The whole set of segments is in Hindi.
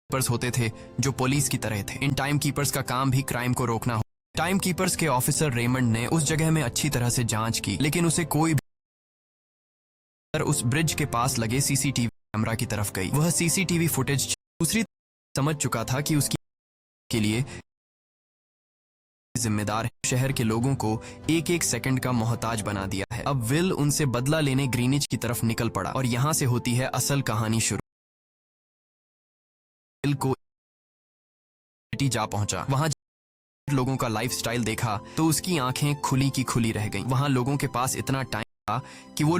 कीपर्स होते थे जो पुलिस की तरह थे। इन टाइम कीपर्स का काम भी क्राइम को रोकना हो। टाइम कीपर्स के ऑफिसर रेमंड ने उस जगह में अच्छी तरह से जांच की, लेकिन उसे कोई भी उस ब्रिज के पास लगे सीसीटीवी कैमरा की तरफ गई। वह सीसीटीवी फुटेज दूसरी समझ चुका था कि उसकी के लिए जिम्मेदार शहर के लोगों को एक एक सेकंड का मोहताज बना दिया है। अब विल उनसे बदला लेने ग्रीनिच की तरफ निकल पड़ा और यहां से होती है असल कहानी शुरू। विल को जा पहुंचा, वहां लोगों का लाइफस्टाइल देखा तो उसकी आंखें खुली की खुली रह गईं। वहां लोगों के पास इतना टाइम था कि वो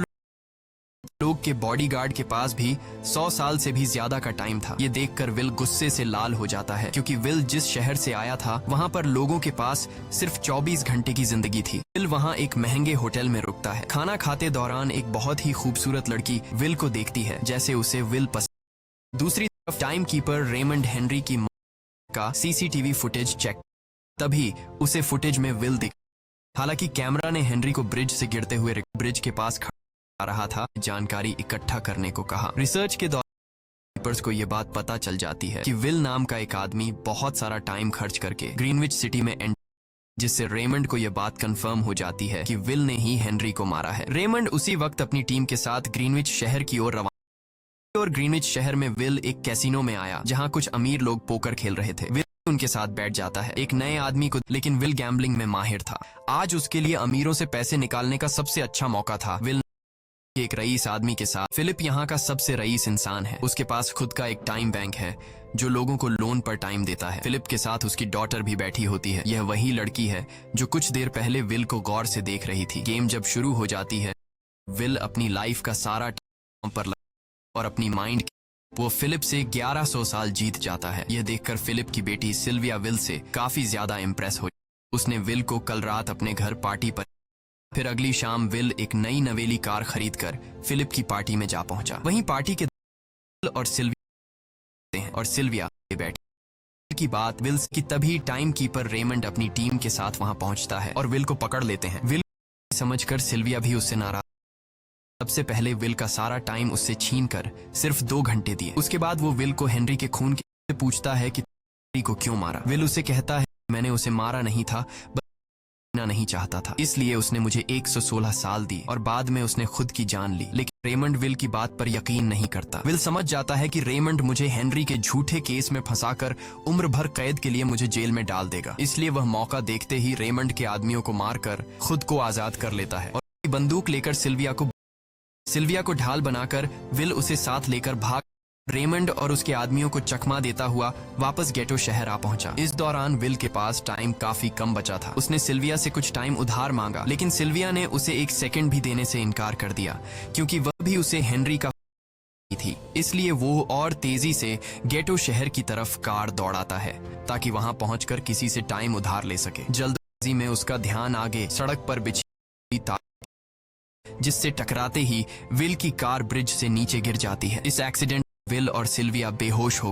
लोग के बॉडीगार्ड के पास भी 100 साल से भी ज्यादा का टाइम था। ये देखकर विल गुस्से से लाल हो जाता है, क्योंकि विल जिस शहर से आया था वहां पर लोगों के पास सिर्फ 24 घंटे की जिंदगी थी। विल वहां एक महंगे होटल में रुकता है। खाना खाते दौरान एक बहुत ही खूबसूरत लड़की विल को देखती है, जैसे उसे विल पसंद। दूसरी तरफ टाइम कीपर रेमंड हेनरी की का सीसीटीवी फुटेज चेक, तभी उसे फुटेज में विल दिख। हालांकि कैमरा ने हेनरी को ब्रिज से गिरते हुए ब्रिज के पास आ रहा था, जानकारी इकट्ठा करने को कहा। रिसर्च के दौरान कीपर्स को यह बात पता चल जाती है कि विल नाम का एक आदमी बहुत सारा टाइम खर्च करके ग्रीनविच सिटी में एंटर, जिससे रेमंड को यह बात कंफर्म हो जाती है कि विल ने ही हेनरी को मारा है। रेमंड उसी वक्त अपनी टीम के साथ ग्रीनविच शहर की ओर रवाना और ग्रीनविच शहर में विल एक कैसीनो में आया, जहां कुछ अमीर लोग पोकर खेल रहे थे। विल उनके साथ बैठ जाता है, एक नए आदमी को, लेकिन विल गैम्बलिंग में माहिर था। आज उसके लिए अमीरों से पैसे निकालने का सबसे अच्छा मौका था। विल एक रईस आदमी के साथ, फिलिप यहाँ का सबसे रईस इंसान है। उसके पास खुद का एक टाइम बैंक है जो लोगों को लोन पर टाइम देता है। फिलिप के साथ उसकी डॉटर भी बैठी होती है। यह वही लड़की है जो कुछ देर पहले विल को गौर से देख रही थी। गेम जब शुरू हो जाती है, विल अपनी लाइफ का सारा टाइम पर और अपनी माइंड वो फिलिप से 1100 साल जीत जाता है। यह देखकर फिलिप की बेटी सिल्विया विल से काफी ज्यादा इम्प्रेस हो। उसने विल को कल रात अपने घर पार्टी पर, फिर अगली शाम विल एक नई नवेली कार खरीदकर फिलिप की पार्टी में जा पहुंचा। वहीं पार्टी के और सिल्विया बैठी की बात विल की, तभी टाइम कीपर रेमंड अपनी टीम के साथ वहां पहुंचता है और विल को पकड़ लेते हैं। विल समझकर सिल्विया भी उससे नाराज। सबसे पहले विल का सारा टाइम उससे छीनकर सिर्फ 2 घंटे दिए। उसके बाद वो विल को हेनरी के खून के पूछता है कि हेनरी को क्यों मारा। विल उसे कहता है, मैंने उसे मारा नहीं था, नहीं चाहता था, इसलिए उसने मुझे 116 साल दी और बाद में उसने खुद की जान ली। लेकिन रेमंड विल की बात पर यकीन नहीं करता। विल समझ जाता है कि रेमंड मुझे हेनरी के झूठे केस में फंसाकर उम्र भर कैद के लिए मुझे जेल में डाल देगा, इसलिए वह मौका देखते ही रेमंड के आदमियों को मारकर खुद को आजाद कर लेता है और बंदूक लेकर सिल्विया को ढाल बनाकर विल उसे साथ लेकर भाग। रेमंड और उसके आदमियों को चकमा देता हुआ वापस गेटो शहर आ पहुंचा। इस दौरान विल के पास टाइम काफी कम बचा था। उसने सिल्विया से कुछ टाइम उधार मांगा, लेकिन सिल्विया ने उसे 1 सेकंड भी देने से इनकार कर दिया, क्योंकि वह भी उसे हेनरी का थी। इसलिए वो और तेजी से गेटो शहर की तरफ कार दौड़ाता है ताकि वहां पहुंचकर किसी से टाइम उधार ले सके। जल्दबाजी में उसका ध्यान आगे सड़क पर बिछी तार, जिससे टकराते ही विल की कार ब्रिज से नीचे गिर जाती है। इस एक्सीडेंट विल और सिल्विया बेहोश हो